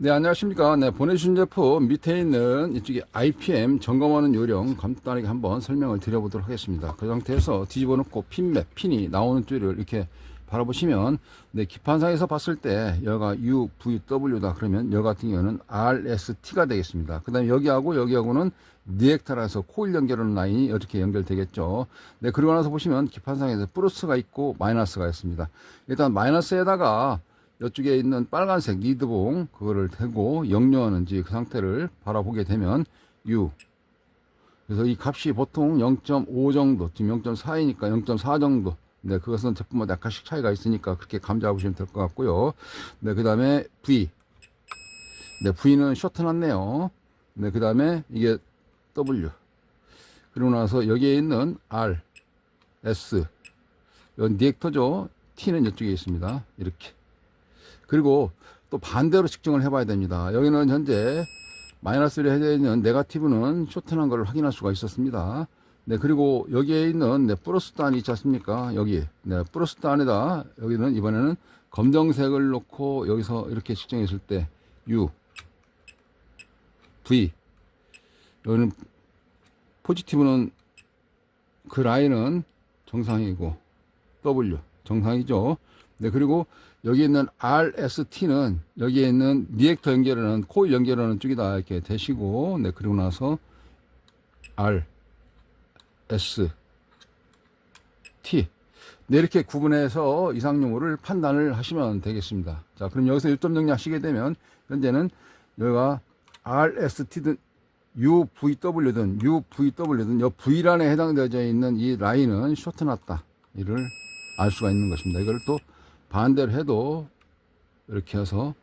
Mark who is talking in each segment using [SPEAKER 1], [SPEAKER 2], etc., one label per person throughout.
[SPEAKER 1] 네, 안녕하십니까. 네, 보내주신 제품 밑에 있는 이쪽에 IPM 점검하는 요령 간단하게 한번 설명을 드려보도록 하겠습니다. 그 상태에서 뒤집어 놓고 핀이 나오는 줄을 이렇게 바라보시면, 네, 기판상에서 봤을 때 여기가 UVW다 그러면 여기 같은 경우는 RST가 되겠습니다. 그 다음에 여기하고는 리액터라서 코일 연결하는 라인이 이렇게 연결되겠죠. 네, 그러고 나서 보시면 기판상에서 플러스가 있고 마이너스가 있습니다. 일단 마이너스에다가 이쪽에 있는 빨간색 리드봉 그거를 대고 역류하는지 그 상태를 바라보게 되면 U, 그래서 이 값이 보통 0.5 정도, 지금 0.4이니까 0.4 정도. 네, 그것은 제품마다 약간씩 차이가 있으니까 그렇게 감 잡으시면 될 것 같고요. 네, 그 다음에 V. 네, V는 쇼트 났네요. 네, 그 다음에 이게 W. 그리고 나서 여기에 있는 R, S. 이건 리액터죠. T는 이쪽에 있습니다. 이렇게. 그리고 또 반대로 측정을 해봐야 됩니다. 여기는 현재 마이너스를 해야 되는 네가티브는 쇼트난 것을 확인할 수가 있었습니다. 네, 그리고 여기에 있는 네, 플러스 단이 있지 않습니까? 여기. 네, 플러스 단에다 여기는 이번에는 검정색을 놓고 여기서 이렇게 측정했을 때 U, V. 여기는 포지티브는 그 라인은 정상이고 W 정상이죠. 네, 그리고 여기 있는 RST는 여기에 있는 리액터 연결하는 코일 연결하는 쪽이다 이렇게 대시고, 네, 그리고 나서 R, S, T. 네, 이렇게 구분해서 이상 유무를 판단을 하시면 되겠습니다. 자, 그럼 여기서 1점 정리하시게 되면 현재는 여기가 RST든 UVW든 이 V란에 해당되어 있는 이 라인은 쇼트 났다. 이를 알 수가 있는 것입니다. 이걸 또 반대로 해도 이렇게 해서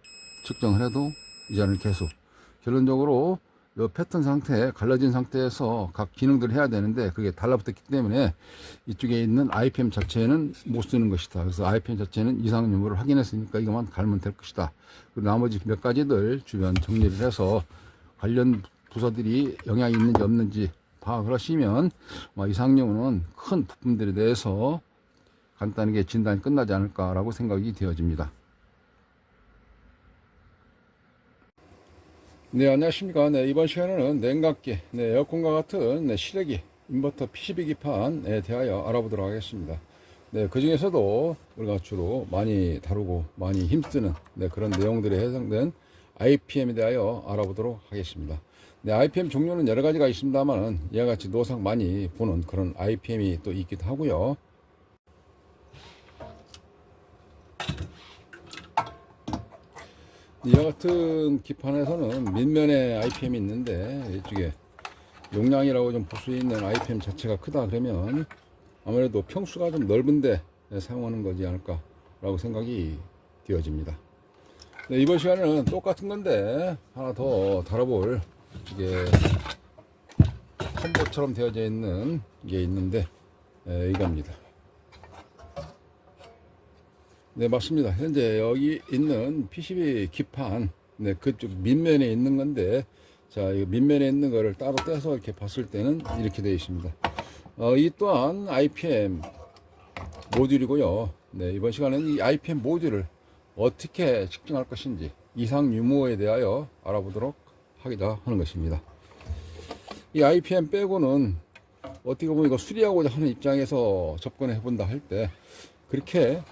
[SPEAKER 1] 측정을 해도 이 자리는 계속 결론적으로 이 패턴 상태 갈라진 상태에서 각 기능들을 해야 되는데 그게 달라붙었기 때문에 이쪽에 있는 IPM 자체는 못 쓰는 것이다. 그래서 IPM 자체는 이상 유무를 확인했으니까 이것만 갈면 될 것이다. 그리고 나머지 몇 가지들 주변 정리를 해서 관련 부서들이 영향이 있는지 없는지 파악을 하시면 이상 유무는 큰 부품들에 대해서 간단하게 진단이 끝나지 않을까라고 생각이 되어집니다. 네, 안녕하십니까. 네, 이번 시간에는 냉각기, 네, 에어컨과 같은 네, 실외기, 인버터 PCB 기판에 대하여 알아보도록 하겠습니다. 네, 그 중에서도 우리가 주로 많이 다루고 많이 힘쓰는 네, 그런 내용들에 해당된 IPM에 대하여 알아보도록 하겠습니다. 네, IPM 종류는 여러 가지가 있습니다만 이와 같이 노상 많이 보는 그런 IPM이 또 있기도 하고요. 이와 같은 기판에서는 밑면에 IPM이 있는데 이쪽에 용량이라고 좀 볼 수 있는 IPM 자체가 크다 그러면 아무래도 평수가 좀 넓은데 사용하는 거지 않을까 라고 생각이 되어집니다. 네, 이번 시간에는 똑같은 건데 하나 더 다뤄볼 이게 컴보처럼 되어져 있는 게 있는데 이겁니다. 네, 맞습니다. 현재 여기 있는 PCB 기판, 네, 그쪽 밑면에 있는 건데, 자, 이 밑면에 있는 거를 따로 떼서 이렇게 봤을 때는 이렇게 되어 있습니다. 이 또한 IPM 모듈이고요. 네, 이번 시간에는 이 IPM 모듈을 어떻게 측정할 것인지 이상 유무에 대하여 알아보도록 하기도 하는 것입니다. 이 IPM 빼고는 어떻게 보면 이거 수리하고자 하는 입장에서 접근해 본다 할 때 그렇게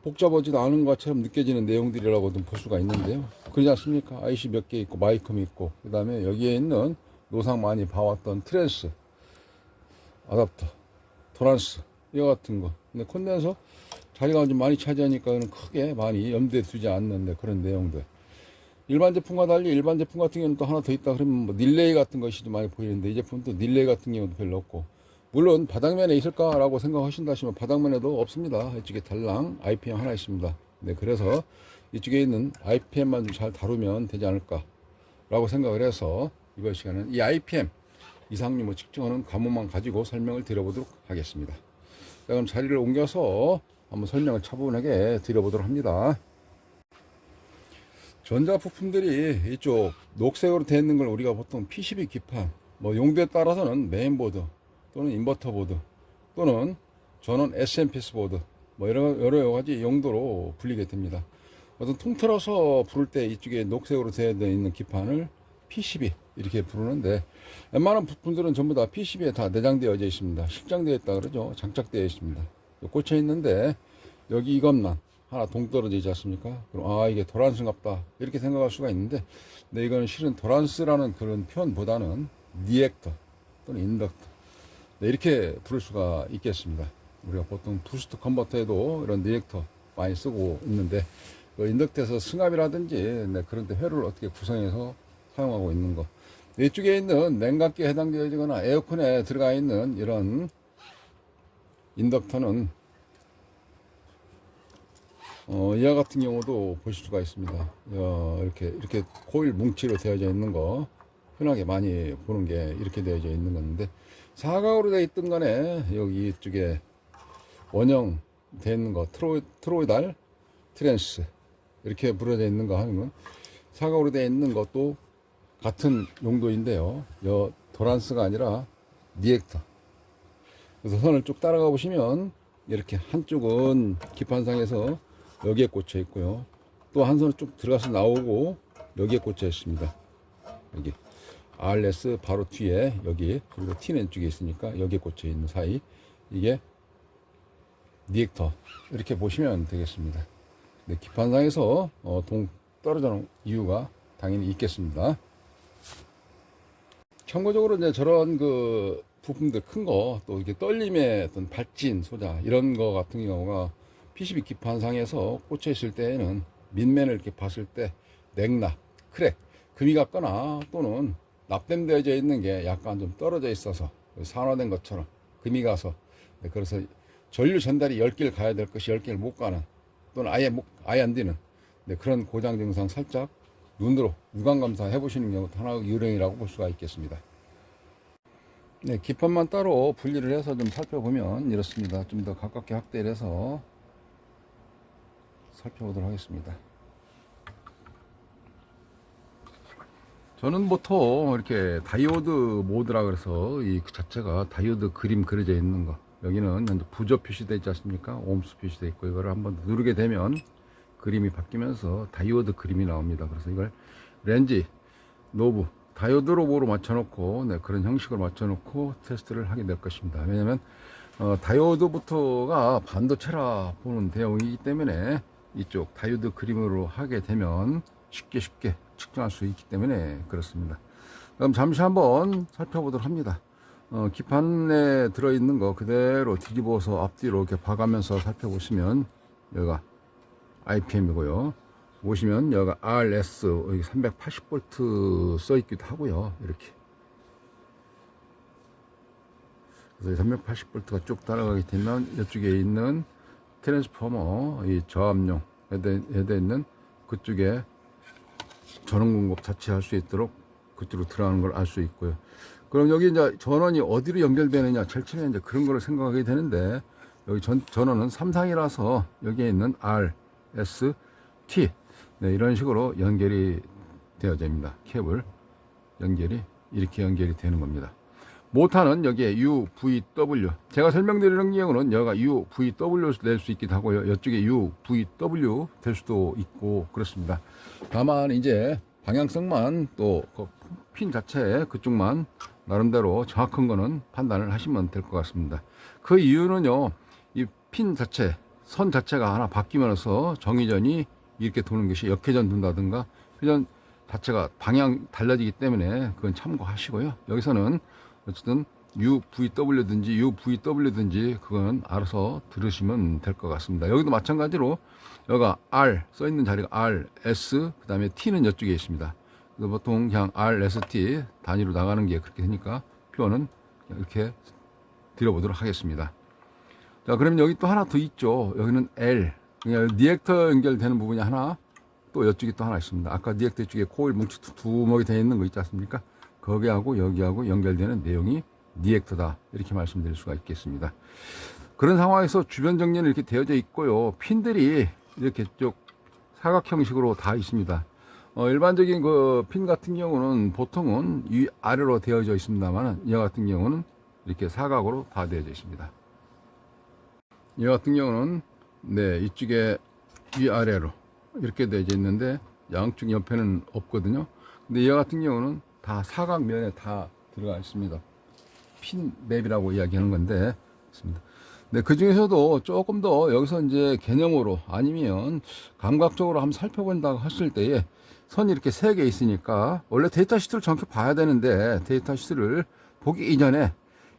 [SPEAKER 1] 복잡하지도 않은 것처럼 느껴지는 내용들이라고도 볼 수가 있는데요. 그러지 않습니까? IC 몇 개 있고 마이컴이 있고 그 다음에 여기에 있는 노상 많이 봐왔던 트랜스, 아답터, 토란스 이와 같은 거. 근데 콘덴서 자리가 좀 많이 차지하니까 크게 많이 염두에 두지 않는데 그런 내용들. 일반 제품과 달리 일반 제품 같은 경우는 또 하나 더 있다 그러면 닐레이 같은 것이 좀 많이 보이는데 이 제품은 또 닐레이 같은 경우도 별로 없고, 물론 바닥면에 있을까라고 생각하신다 하시면 바닥면에도 없습니다. 이쪽에 달랑 IPM 하나 있습니다. 네, 그래서 이쪽에 있는 IPM만 좀 잘 다루면 되지 않을까라고 생각을 해서 이번 시간은 이 IPM 이상 유무 측정하는 관문만 가지고 설명을 드려보도록 하겠습니다. 자, 그럼 자리를 옮겨서 한번 설명을 차분하게 드려보도록 합니다. 전자부품들이 이쪽 녹색으로 되어 있는 걸 우리가 보통 PCB 기판, 용도에 따라서는 메인보드 또는 인버터 보드 또는 전원 SMPS 보드 여러 가지 용도로 불리게 됩니다. 어떤 통틀어서 부를 때 이쪽에 녹색으로 되어 있는 기판을 P12 이렇게 부르는데, 웬만한 부품들은 전부 다 P12에 다 내장되어 있습니다. 실장되어 있다 그러죠. 장착되어 있습니다. 꽂혀 있는데 여기 이것만 하나 동떨어져 있지 않습니까? 그럼 이게 도란스인갑다 이렇게 생각할 수가 있는데, 근데 이거는 실은 도란스라는 그런 표현보다는 리액터 또는 인덕터, 네, 이렇게 부를 수가 있겠습니다. 우리가 보통 부스트 컨버터에도 이런 리액터 많이 쓰고 있는데, 그 인덕터에서 승합이라든지, 네, 그런 데 회로를 어떻게 구성해서 사용하고 있는 거, 이쪽에 있는 냉각기에 해당되어지거나 에어컨에 들어가 있는 이런 인덕터는 이와 같은 경우도 보실 수가 있습니다. 이렇게 코일 뭉치로 되어져 있는 거 흔하게 많이 보는 게 이렇게 되어져 있는 건데, 사각으로 되어 있던 간에 여기 이쪽에 원형 되어 있는 거 트로이달 트랜스 이렇게 부러져 있는 거 하면 사각으로 되어 있는 것도 같은 용도인데요. 도란스가 아니라 리액터. 그래서 선을 쭉 따라가 보시면 이렇게 한쪽은 기판상에서 여기에 꽂혀 있고요. 또 한 선은 쭉 들어가서 나오고 여기에 꽂혀 있습니다. 여기 RS 바로 뒤에 여기, 그리고 T는 쪽에 있으니까 여기에 꽂혀 있는 사이, 이게 리액터 이렇게 보시면 되겠습니다. 네, 기판상에서 떨어져 놓은 이유가 당연히 있겠습니다. 참고적으로 이제 저런 그 부품들 큰 거, 또 이게 떨림의 어떤 발진 소자 이런 거 같은 경우가 PCB 기판상에서 꽂혀 있을 때에는 밑면을 이렇게 봤을 때 냉납, 크랙, 금이 갔거나 또는 납땜되어져 있는 게 약간 좀 떨어져 있어서 산화된 것처럼 금이 가서, 네, 그래서 전류 전달이 10개를 가야 될 것이 10개를 못 가는, 또는 아예 안 되는, 네, 그런 고장 증상 살짝 눈으로 육안 감사 해보시는 경우도 하나의 유형이라고 볼 수가 있겠습니다. 네, 기판만 따로 분리를 해서 좀 살펴보면 이렇습니다. 좀 더 가깝게 확대를 해서 살펴보도록 하겠습니다. 저는 보통 이렇게 다이오드 모드라 그래서 이 자체가 다이오드 그림 그려져 있는 거, 여기는 현재 부저 표시되어 있지 않습니까? 옴수 표시되어 있고, 이거를 한번 누르게 되면 그림이 바뀌면서 다이오드 그림이 나옵니다. 그래서 이걸 렌즈, 노브, 다이오드 로고로 맞춰놓고, 네, 그런 형식으로 맞춰놓고 테스트를 하게 될 것입니다. 왜냐하면 다이오드부터가 반도체라 보는 대용이기 때문에 이쪽 다이오드 그림으로 하게 되면 쉽게 측정할 수 있기 때문에 그렇습니다. 그럼 잠시 한번 살펴보도록 합니다. 기판에 들어있는 거 그대로 뒤집어서 앞뒤로 이렇게 봐가면서 살펴보시면, 여기가 IPM이고요. 보시면 여기가 RS, 여기 380V 써 있기도 하고요. 이렇게. 그래서 380V가 쭉 따라가게 되면 이쪽에 있는 트랜스포머, 이 저압용 에다 있는 그쪽에 전원 공급 자체할 수 있도록 그쪽으로 들어가는 걸 알 수 있고요. 그럼 여기 이제 전원이 어디로 연결되느냐, 제일 처음에 이제 그런 거를 생각하게 되는데, 여기 전원은 삼상이라서 여기에 있는 R, S, T, 네, 이런 식으로 연결이 되어집니다. 케이블 연결이 이렇게 연결이 되는 겁니다. 모터는 여기에 UVW, 제가 설명드리는 경우는 여기가 UVW 낼 수 있기도 하고요, 이쪽에 UVW 될 수도 있고 그렇습니다. 다만 이제 방향성만, 또 핀 자체 그쪽만 나름대로 정확한 거는 판단을 하시면 될 것 같습니다. 그 이유는요, 이 핀 자체, 선 자체가 하나 바뀌면서 정회전이 이렇게 도는 것이 역회전 돈다든가 회전 자체가 방향 달라지기 때문에 그건 참고하시고요. 여기서는 어쨌든 UVW든지 그건 알아서 들으시면 될 것 같습니다. 여기도 마찬가지로 여기가 R 써 있는 자리가 R, S, 그 다음에 T는 이쪽에 있습니다. 그래서 보통 그냥 R, S, T 단위로 나가는 게 그렇게 되니까 표는 이렇게 드려보도록 하겠습니다. 자, 그러면 여기 또 하나 더 있죠. 여기는 L, 그냥 리액터 연결되는 부분이 하나, 또 이쪽에 또 하나 있습니다. 아까 리액터 쪽에 코일 뭉치 두목이 되어 있는 거 있지 않습니까? 거기하고 여기하고 연결되는 내용이 리액터다, 이렇게 말씀드릴 수가 있겠습니다. 그런 상황에서 주변 정리는 이렇게 되어져 있고요. 핀들이 이렇게 쭉 사각형식으로 다 있습니다. 일반적인 그 핀 같은 경우는 보통은 위 아래로 되어져 있습니다만, 이 같은 경우는 이렇게 사각으로 다 되어져 있습니다. 이 같은 경우는 네, 이쪽에 위 아래로 이렇게 되어 있는데 양쪽 옆에는 없거든요. 근데 얘 같은 경우는 다 사각면에 다 들어가 있습니다. 핀 맵이라고 이야기하는 건데 있습니다. 네, 그 중에서도 조금 더 여기서 이제 개념으로 아니면 감각적으로 한번 살펴본다고 했을 때에 선이 이렇게 3개 있으니까 원래 데이터 시트를 정확히 봐야 되는데 데이터 시트를 보기 이전에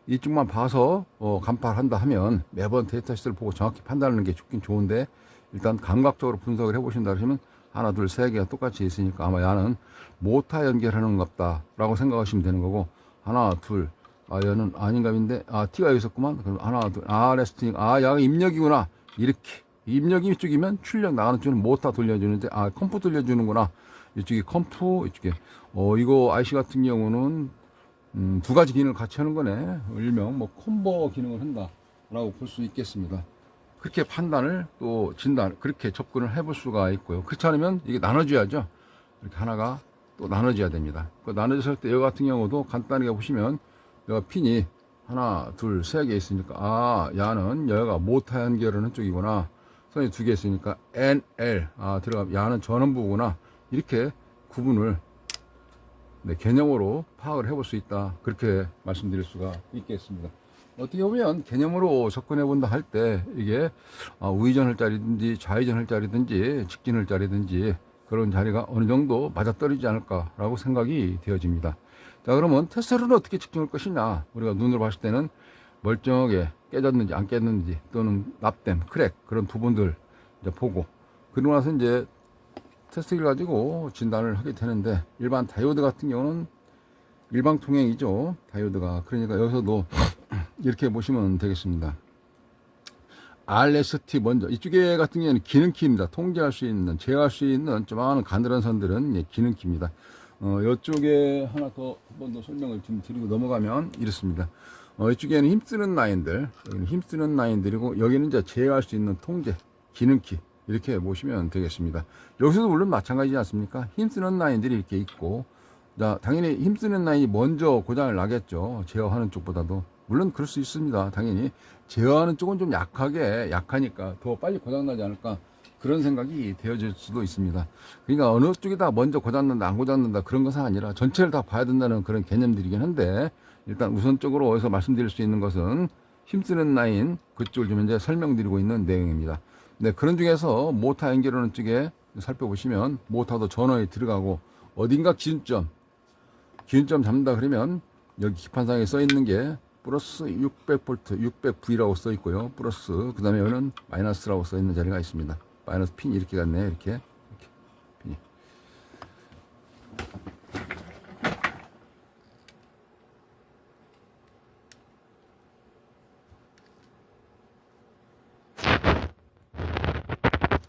[SPEAKER 1] 이쪽만 봐서 간파한다 하면 매번 데이터 시트를 보고 정확히 판단하는 게 좋긴 좋은데 일단 감각적으로 분석을 해보신다 그러시면 하나, 둘, 3개가 똑같이 있으니까 아마 야는 모타 연결하는 것 같다 라고 생각하시면 되는 거고 하나, 둘, 얘는 아닌감인데 T가 여기 있었구만. 그럼 하나, 둘, 레스팅, 야가 입력이구나. 이렇게 입력이 이쪽이면 출력 나가는 쪽은 모타 돌려주는데 컴프 돌려주는구나. 이쪽이 컴프, 이쪽에 이거 IC 같은 경우는 2가지 기능을 같이 하는 거네. 일명 뭐 콤보 기능을 한다라고 볼 수 있겠습니다. 그렇게 판단을 또 진단, 그렇게 접근을 해볼 수가 있고요. 그렇지 않으면 이게 나눠줘야죠. 이렇게 하나가 또 나눠져야 됩니다. 그 나눠졌을 때 여기 같은 경우도 간단하게 보시면 여기 핀이 하나, 둘, 3개 있으니까 야는 여기가 모타 연결하는 쪽이구나. 선이 2개 있으니까 NL 들어가면 야는 전원부구나. 이렇게 구분을 개념으로 파악을 해볼 수 있다. 그렇게 말씀드릴 수가 있겠습니다. 어떻게 보면 개념으로 접근해 본다 할 때 이게 우회전할 자리든지 좌회전할 자리든지 직진할 자리든지 그런 자리가 어느 정도 맞아떨어지지 않을까라고 생각이 되어집니다. 자, 그러면 테스트를 어떻게 측정할 것이냐? 우리가 눈으로 봤을 때는 멀쩡하게 깨졌는지 안 깨졌는지 또는 납땜, 크랙 그런 부분들 이제 보고 그러고 나서 이제 테스트기를 가지고 진단을 하게 되는데 일반 다이오드 같은 경우는 일방통행이죠. 다이오드가. 그러니까 여기서도 이렇게 보시면 되겠습니다. RST 먼저 이쪽에 같은 경우는 기능키입니다. 통제할 수 있는, 제어할 수 있는 조그마한 가늘한 선들은 기능키입니다. 이쪽에 하나 더 한 번 더 설명을 좀 드리고 넘어가면 이렇습니다. 이쪽에는 힘쓰는 라인들, 여기는 힘쓰는 라인들이고 여기는 이제 제어할 수 있는 통제, 기능키 이렇게 보시면 되겠습니다. 여기서도 물론 마찬가지지 않습니까? 힘쓰는 라인들이 이렇게 있고, 자, 당연히 힘쓰는 라인이 먼저 고장을 나겠죠. 제어하는 쪽보다도. 물론 그럴 수 있습니다. 당연히 제어하는 쪽은 좀 약하니까 더 빨리 고장나지 않을까 그런 생각이 되어질 수도 있습니다. 그러니까 어느 쪽이다 먼저 고장난다 안 고장난다 그런 것은 아니라 전체를 다 봐야 된다는 그런 개념들이긴 한데 일단 우선적으로 어디서 말씀드릴 수 있는 것은 힘쓰는 라인 그쪽을 좀 이제 설명드리고 있는 내용입니다. 네, 그런 중에서 모타 연결하는 쪽에 살펴보시면 모타도 전원이 들어가고 어딘가 기준점 잡는다 그러면 여기 기판상에 써 있는 게 플러스 600V, 600V라고 써 있고요. 플러스 그 다음에 여기는 마이너스라고 써 있는 자리가 있습니다. 마이너스 핀이 이렇게 갔네요. 이렇게 핀이.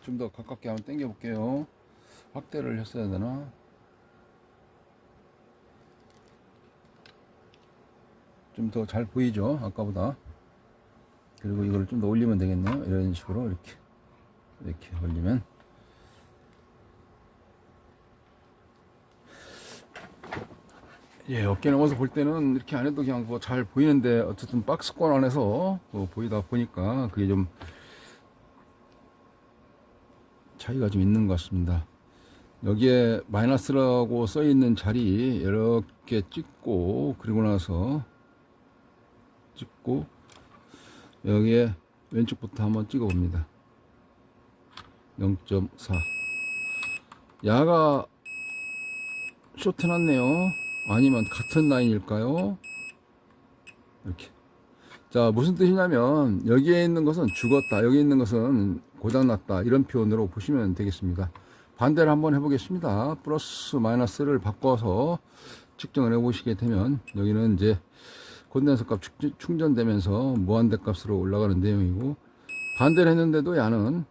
[SPEAKER 1] 좀 더 가깝게 한번 당겨 볼게요. 확대를 했어야 되나? 좀 더 잘 보이죠? 아까보다. 그리고 이걸 좀 더 올리면 되겠네요. 이런 식으로 이렇게 올리면 어깨 넘어서 볼 때는 이렇게 안 해도 그냥 뭐 잘 보이는데 어쨌든 박스권 안에서 보이다 보니까 그게 좀 차이가 좀 있는 것 같습니다. 여기에 마이너스라고 써 있는 자리 이렇게 찍고 그리고 나서 여기에 왼쪽부터 한번 찍어 봅니다. 0.4 야가 쇼트 났네요. 아니면 같은 라인일까요? 이렇게. 자, 무슨 뜻이냐면 여기에 있는 것은 죽었다, 여기 있는 것은 고장났다 이런 표현으로 보시면 되겠습니다. 반대를 한번 해보겠습니다. 플러스 마이너스를 바꿔서 측정을 해보시게 되면 여기는 이제 콘덴서 값 충전되면서 무한대 값으로 올라가는 내용이고, 반대를 했는데도 야는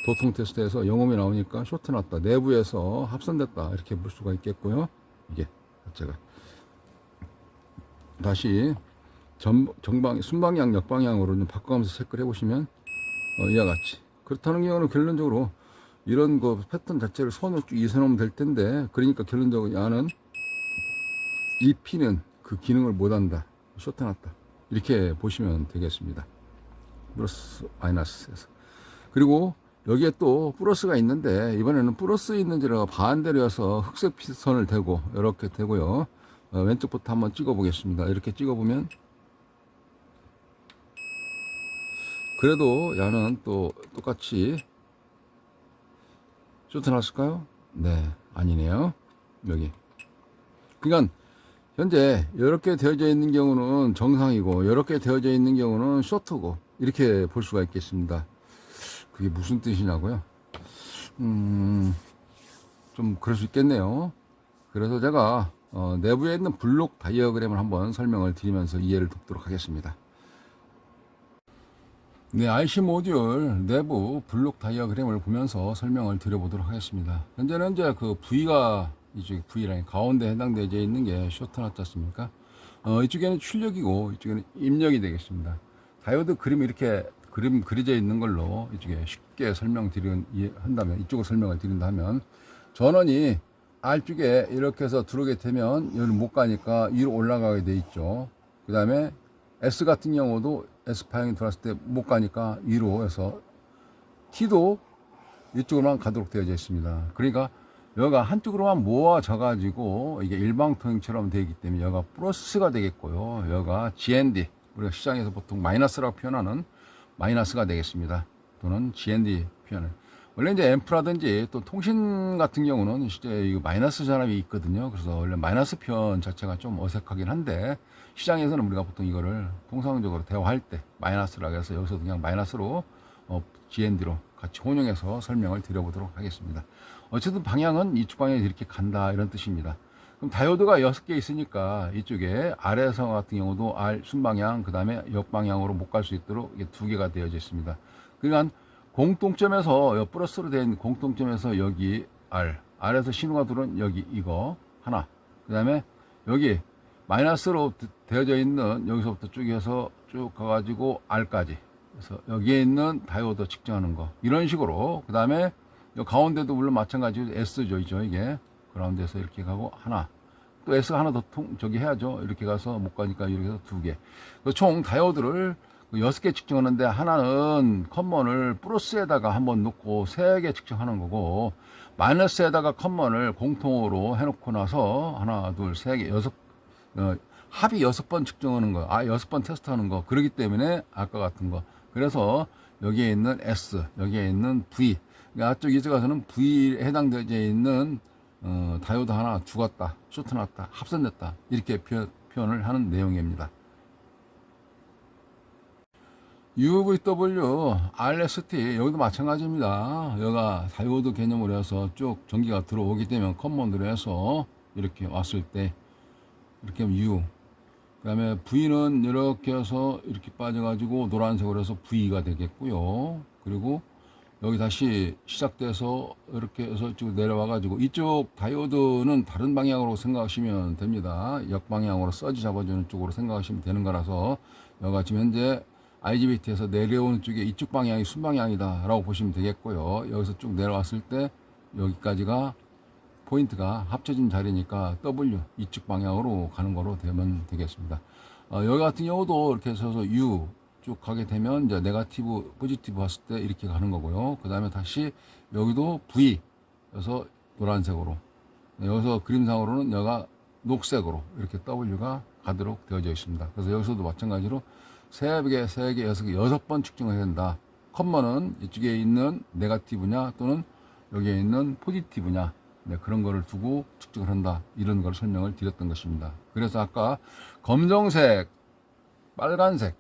[SPEAKER 1] 도통 테스트에서 0옴이 나오니까 쇼트 났다, 내부에서 합선됐다 이렇게 볼 수가 있겠고요. 이게 자체가 다시 순방향 역방향으로 좀 바꿔가면서 체크를 해보시면 이와 같이. 그렇다는 경우는 결론적으로 이런 거 패턴 자체를 선으로 쭉 이어놓으면 될 텐데, 그러니까 결론적으로 야는 이 P는 그 기능을 못한다, 쇼트 났다 이렇게 보시면 되겠습니다. 플러스 마이너스에서. 그리고 여기에 또 플러스가 있는데 이번에는 플러스 있는 지가 반대로 해서 흑색 선을 대고 이렇게 되고요. 왼쪽부터 한번 찍어 보겠습니다. 이렇게 찍어 보면 그래도 야는 또 똑같이 쇼트 났을까요? 네, 아니네요. 여기. 그러니까 현재 이렇게 되어져 있는 경우는 정상이고 이렇게 되어져 있는 경우는 쇼트고 이렇게 볼 수가 있겠습니다. 그게 무슨 뜻이냐고요? 좀 그럴 수 있겠네요. 그래서 제가 내부에 있는 블록 다이어그램을 한번 설명을 드리면서 이해를 돕도록 하겠습니다. 네, IC 모듈 내부 블록 다이어그램을 보면서 설명을 드려보도록 하겠습니다. 현재는 이제 그 V가 이쪽 V라인 가운데 해당되어 있는 게 쇼트 났지 않습니까? 이쪽에는 출력이고 이쪽에는 입력이 되겠습니다. 다이오드 그림이 이렇게 그림 그려져 있는 걸로 이쪽에 쉽게 한다면 이쪽으로 설명을 드린다면 전원이 R쪽에 이렇게 해서 들어오게 되면 여기를 못 가니까 위로 올라가게 돼 있죠. 그 다음에 S 같은 경우도 S 방향이 들어왔을 때 못 가니까 위로 해서 T도 이쪽으로만 가도록 되어져 있습니다. 그러니까 여기가 한쪽으로만 모아져 가지고 이게 일방통행처럼 되어 있기 때문에 여기가 플러스가 되겠고요. 여기가 GND, 우리가 시장에서 보통 마이너스라고 표현하는 마이너스가 되겠습니다. 또는 GND 표현을. 원래 이제 앰프라든지 또 통신 같은 경우는 실제 이 마이너스 전압이 있거든요. 그래서 원래 마이너스 표현 자체가 좀 어색하긴 한데 시장에서는 우리가 보통 이거를 통상적으로 대화할 때 마이너스라고 해서 여기서도 그냥 마이너스로 GND로 같이 혼용해서 설명을 드려보도록 하겠습니다. 어쨌든 방향은 이쪽 방향에 이렇게 간다 이런 뜻입니다. 그럼 다이오드가 6개 있으니까 이쪽에 아래성 같은 경우도 R 순방향 그 다음에 역방향으로 못 갈 수 있도록 이게 2개가 되어져 있습니다. 그러니까 공통점에서 플러스로 되어 있는 공통점에서 여기 R에서 신호가 들어온 여기 이거 하나, 그 다음에 여기 마이너스로 되어져 있는 여기서부터 쭉 해서 쭉 가가지고 R까지, 그래서 여기에 있는 다이오드 측정하는 거 이런 식으로, 그 다음에 가운데도 물론 마찬가지로 S죠 이게 그라운드에서 이렇게 가고 하나, 또 S 하나 더 저기 해야죠. 이렇게 가서 못 가니까 이렇게 해서 2개. 총 다이오드를 6개 측정하는데 하나는 커먼을 플러스에다가 한번 놓고 3개 측정하는 거고, 마이너스에다가 커먼을 공통으로 해놓고 나서 하나, 둘, 3개, 합이 6번 측정하는 거, 6번 테스트하는 거. 그렇기 때문에 아까 같은 거. 그래서 여기에 있는 S, 여기에 있는 V. 그러니까 앞쪽 이쪽 가서는 V에 해당되어 있는 다이오드 하나 죽었다, 쇼트 났다, 합선됐다 이렇게 표현을 하는 내용입니다. UVW, RST 여기도 마찬가지입니다. 여기가 다이오드 개념으로 해서 쭉 전기가 들어오기 때문에 커먼드로 해서 이렇게 왔을 때 이렇게 하면 U, 그 다음에 V는 이렇게 해서 이렇게 빠져가지고 노란색으로 해서 V가 되겠고요. 그리고 여기 다시 시작돼서 이렇게 해서 이쪽으로 내려와가지고 이쪽 다이오드는 다른 방향으로 생각하시면 됩니다. 역방향으로 서지 잡아주는 쪽으로 생각하시면 되는 거라서 여기가 지금 현재 IGBT에서 내려오는 쪽에 이쪽 방향이 순방향이다 라고 보시면 되겠고요. 여기서 쭉 내려왔을 때 여기까지가 포인트가 합쳐진 자리니까 W 이쪽 방향으로 가는 거로 되면 되겠습니다. 여기 같은 경우도 이렇게 해서 U 쭉 가게 되면 이제 네가티브, 포지티브 봤을 때 이렇게 가는 거고요. 그 다음에 다시 여기도 V, 그래서 노란색으로, 여기서 그림상으로는 여기가 녹색으로 이렇게 W가 가도록 되어져 있습니다. 그래서 여기서도 마찬가지로 3개, 6개, 6번 측정을 해야 된다. 컴마는 이쪽에 있는 네가티브냐 또는 여기에 있는 포지티브냐, 네, 그런 거를 두고 측정을 한다. 이런 걸 설명을 드렸던 것입니다. 그래서 아까 검정색, 빨간색,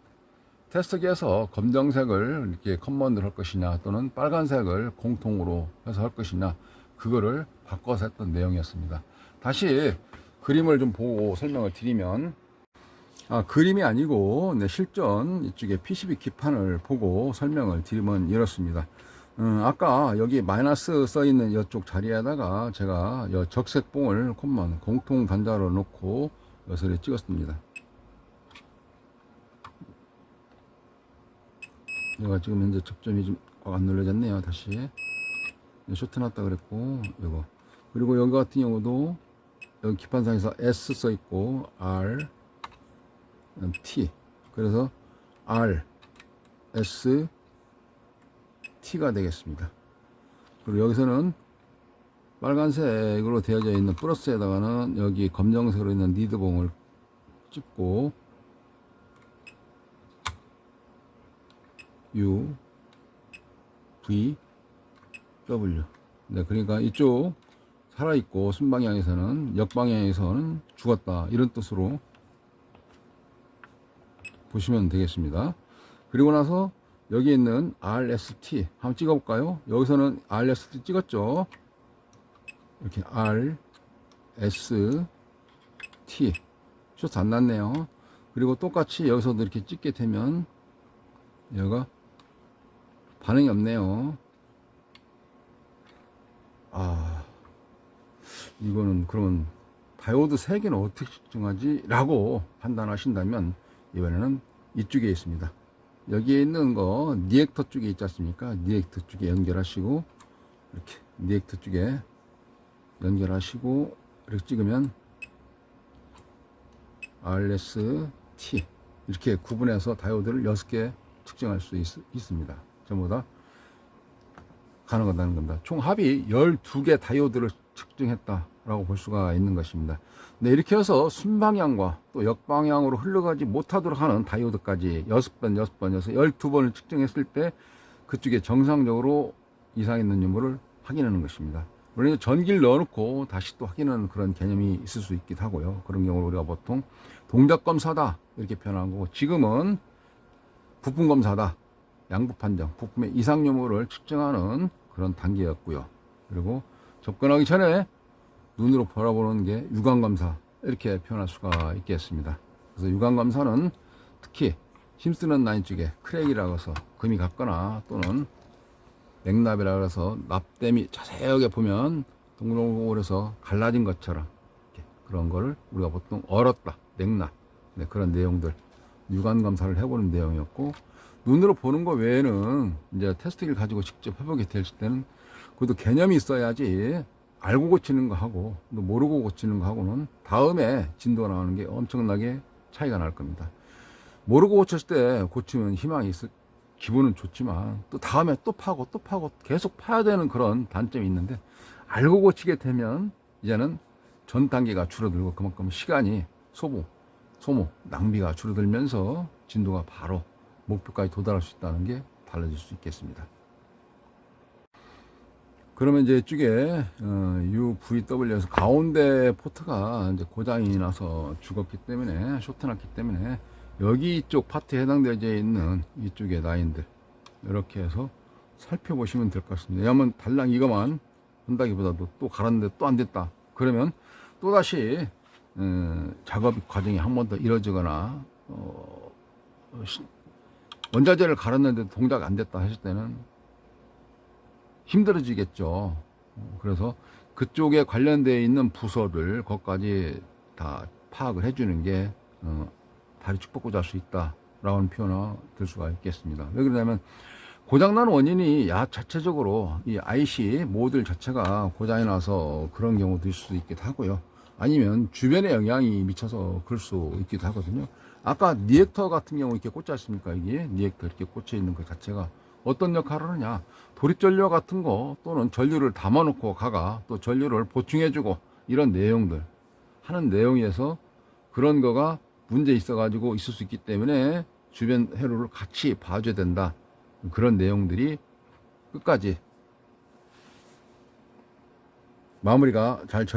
[SPEAKER 1] 테스트기에서 검정색을 이렇게 커먼드를 할 것이냐 또는 빨간색을 공통으로 해서 할 것이냐, 그거를 바꿔서 했던 내용이었습니다. 다시 그림을 좀 보고 설명을 드리면, 그림이 아니고 실전 이쪽에 PCB 기판을 보고 설명을 드리면 이렇습니다. 아까 여기 마이너스 써 있는 이쪽 자리에다가 제가 이 적색봉을 콤만 공통 단자로 놓고 여기서 찍었습니다. 얘가 지금 현재 접점이 좀 안 눌러졌네요. 다시 쇼트 났다 그랬고, 이거 그리고 여기 같은 경우도 여기 기판상에서 S 써 있고 R T, 그래서 R S T가 되겠습니다. 그리고 여기서는 빨간색으로 되어져 있는 플러스에다가는 여기 검정색으로 있는 니드봉을 찍고 U, V, W. 네, 그러니까 이쪽 살아있고 순방향에서는, 역방향에서는 죽었다, 이런 뜻으로 보시면 되겠습니다. 그리고 나서 여기 있는 RST 한번 찍어볼까요? 여기서는 RST 찍었죠. 이렇게 RST 쇼트 안 났네요. 그리고 똑같이 여기서도 이렇게 찍게 되면 얘가 반응이 없네요. 이거는 그러면 다이오드 3개는 어떻게 측정하지? 라고 판단하신다면 이번에는 이쪽에 있습니다. 여기에 있는 거 니액터 쪽에 있지 않습니까? 니액터 쪽에 연결하시고, 이렇게 니액터 쪽에 연결하시고 이렇게 찍으면 RST 이렇게 구분해서 다이오드를 6개 측정할 수 있습니다. 전부 다 가능하다는 겁니다. 총 합이 12개 다이오드를 측정했다라고 볼 수가 있는 것입니다. 네, 이렇게 해서 순방향과 또 역방향으로 흘러가지 못하도록 하는 다이오드까지 6번, 12번을 측정했을 때 그쪽에 정상적으로 이상 있는 유무를 확인하는 것입니다. 물론 전기를 넣어놓고 다시 또 확인하는 그런 개념이 있을 수 있기도 하고요. 그런 경우를 우리가 보통 동작 검사다 이렇게 표현한 거고, 지금은 부품 검사다, 양부 판정, 부품의 이상 유무를 측정하는 그런 단계였고요. 그리고 접근하기 전에 눈으로 바라보는 게 유광검사, 이렇게 표현할 수가 있겠습니다. 그래서 유광검사는 특히 힘쓰는 라인 쪽에 크랙이라고 해서 금이 갔거나 또는 맥납이라고 해서 납땜이 자세하게 보면 동글동글해서 갈라진 것처럼 그런 거를 우리가 보통 얼었다, 맥납, 네, 그런 내용들 유광검사를 해보는 내용이었고, 눈으로 보는 거 외에는 이제 테스트기를 가지고 직접 해보게 될 때는 그것도 개념이 있어야지 알고 고치는 거 하고 또 모르고 고치는 거 하고는 다음에 진도가 나오는 게 엄청나게 차이가 날 겁니다. 모르고 고쳤을 때 고치면 희망이 있을, 기분은 좋지만 또 다음에 또 파고 계속 파야 되는 그런 단점이 있는데, 알고 고치게 되면 이제는 전 단계가 줄어들고 그만큼 시간이 소모, 낭비가 줄어들면서 진도가 바로 목표까지 도달할 수 있다는 게 달라질 수 있겠습니다. 그러면 이제 이쪽에 UVW에서 가운데 포트가 이제 고장이 나서 죽었기 때문에, 쇼트 났기 때문에 여기 이쪽 파트에 해당되어 있는 이쪽의 라인들 이렇게 해서 살펴보시면 될 것 같습니다. 왜냐하면 달랑 이거만 한다기보다도 또 갈았는데 또 안 됐다 그러면 또다시 작업 과정이 한 번 더 이루어지거나 원자재를 갈았는데 동작 안 됐다 하실 때는 힘들어지겠죠. 그래서 그쪽에 관련되어 있는 부서들 것까지 다 파악을 해주는 게 다리 축복고자 할 수 있다라는 표현이 될 수가 있겠습니다. 왜 그러냐면 고장난 원인이 자체적으로 이 IC 모듈 자체가 고장이 나서 그런 경우도 있을 수 있기도 하고요. 아니면 주변에 영향이 미쳐서 그럴 수 있기도 하거든요. 아까 니액터 같은 경우 이렇게 꽂지 않습니까? 이게 니액터 이렇게 꽂혀 있는 것 자체가 어떤 역할을 하느냐, 도립전류 같은 거 또는 전류를 담아놓고 가가 또 전류를 보충해주고 이런 내용들 하는 내용에서 그런 거가 문제 있어 가지고 있을 수 있기 때문에 주변 회로를 같이 봐줘야 된다, 그런 내용들이 끝까지 마무리가 잘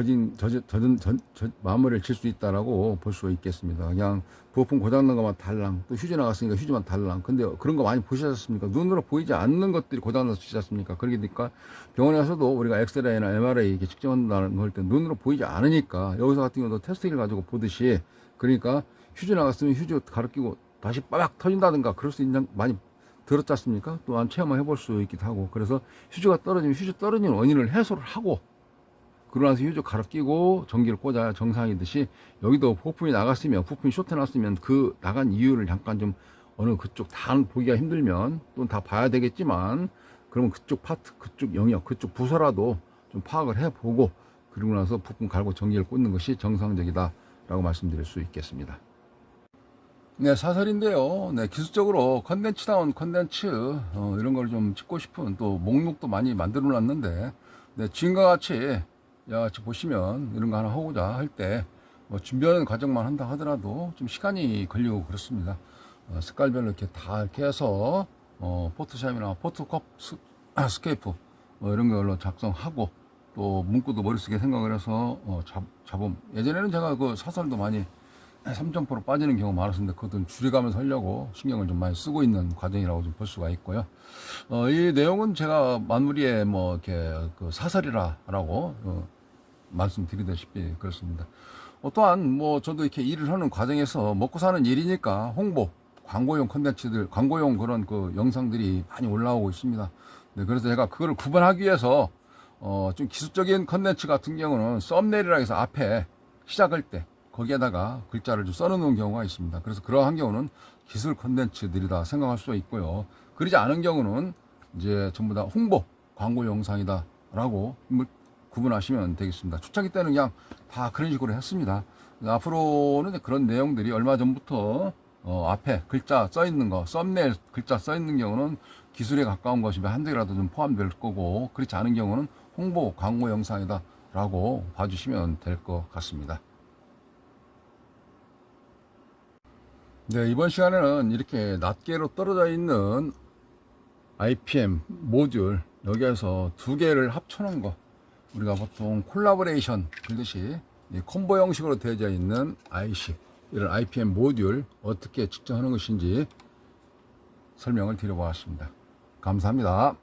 [SPEAKER 1] 마무리를 칠 수 있다라고 볼 수 있겠습니다. 그냥 부품 고장난 것만 달랑, 또 휴지 나갔으니까 휴지만 달랑. 근데 그런 거 많이 보셨습니까? 눈으로 보이지 않는 것들이 고장날 수 있지 않습니까? 그러니까 병원에 가서도 우리가 엑스레이나 MRI 이렇게 측정한다는 걸 때 눈으로 보이지 않으니까 여기서 같은 경우도 테스트기를 가지고 보듯이, 그러니까 휴지 나갔으면 휴지 가로 끼고 다시 빠박 터진다든가 그럴 수 있는 많이 들었지 않습니까? 또한 체험을 해볼 수 있기도 하고, 그래서 휴지가 떨어지면 휴지 떨어지는 원인을 해소를 하고 그러고 나서 휴지 갈아 끼고 전기를 꽂아야 정상이듯이 여기도 부품이 나갔으면, 부품이 쇼트 났으면 그 나간 이유를 잠깐 좀 어느 그쪽 다 보기가 힘들면 또 다 봐야 되겠지만, 그러면 그쪽 파트, 그쪽 영역, 그쪽 부서라도 좀 파악을 해보고 그러고 나서 부품 갈고 전기를 꽂는 것이 정상적이다 라고 말씀드릴 수 있겠습니다. 네, 사설인데요. 네, 기술적으로 컨텐츠다운 컨텐츠, 이런 걸 좀 찍고 싶은 또 목록도 많이 만들어 놨는데, 네, 지금과 같이, 야, 지금 보시면 이런 거 하나 하고자 할 때, 뭐 준비하는 과정만 한다 하더라도 좀 시간이 걸리고 그렇습니다. 색깔별로 이렇게 다 이렇게 해서, 포토샵이나 스케이프, 이런 걸로 작성하고, 또 문구도 머릿속에 생각을 해서, 잡음. 예전에는 제가 그 사설도 많이 3.0% 빠지는 경우가 많았습니다. 그것도 줄여가면서 하려고 신경을 좀 많이 쓰고 있는 과정이라고 좀 볼 수가 있고요. 이 내용은 제가 만무리에 뭐 이렇게 그 사설이라고 말씀드리다시피 그렇습니다. 또한 뭐 저도 이렇게 일을 하는 과정에서 먹고 사는 일이니까 홍보, 광고용 컨텐츠들, 광고용 그런 그 영상들이 많이 올라오고 있습니다. 네, 그래서 제가 그거를 구분하기 위해서 좀 기술적인 컨텐츠 같은 경우는 썸네일이라 해서 앞에 시작할 때 거기에다가 글자를 좀 써놓는 경우가 있습니다. 그래서 그러한 경우는 기술 컨텐츠들이다 생각할 수 있고요. 그러지 않은 경우는 이제 전부 다 홍보, 광고 영상이다 라고 구분하시면 되겠습니다. 초창기 때는 그냥 다 그런 식으로 했습니다. 앞으로는 그런 내용들이 얼마 전부터 앞에 글자 써 있는 거, 썸네일 글자 써 있는 경우는 기술에 가까운 것이면 한 개라도 좀 포함될 거고, 그렇지 않은 경우는 홍보, 광고 영상이다 라고 봐주시면 될 것 같습니다. 네, 이번 시간에는 이렇게 낱개로 떨어져 있는 IPM 모듈, 여기에서 두 개를 합쳐놓은 거, 우리가 보통 콜라보레이션 그러듯이 콤보 형식으로 되어져 있는 IC, 이런 IPM 모듈 어떻게 측정하는 것인지 설명을 드려보았습니다. 감사합니다.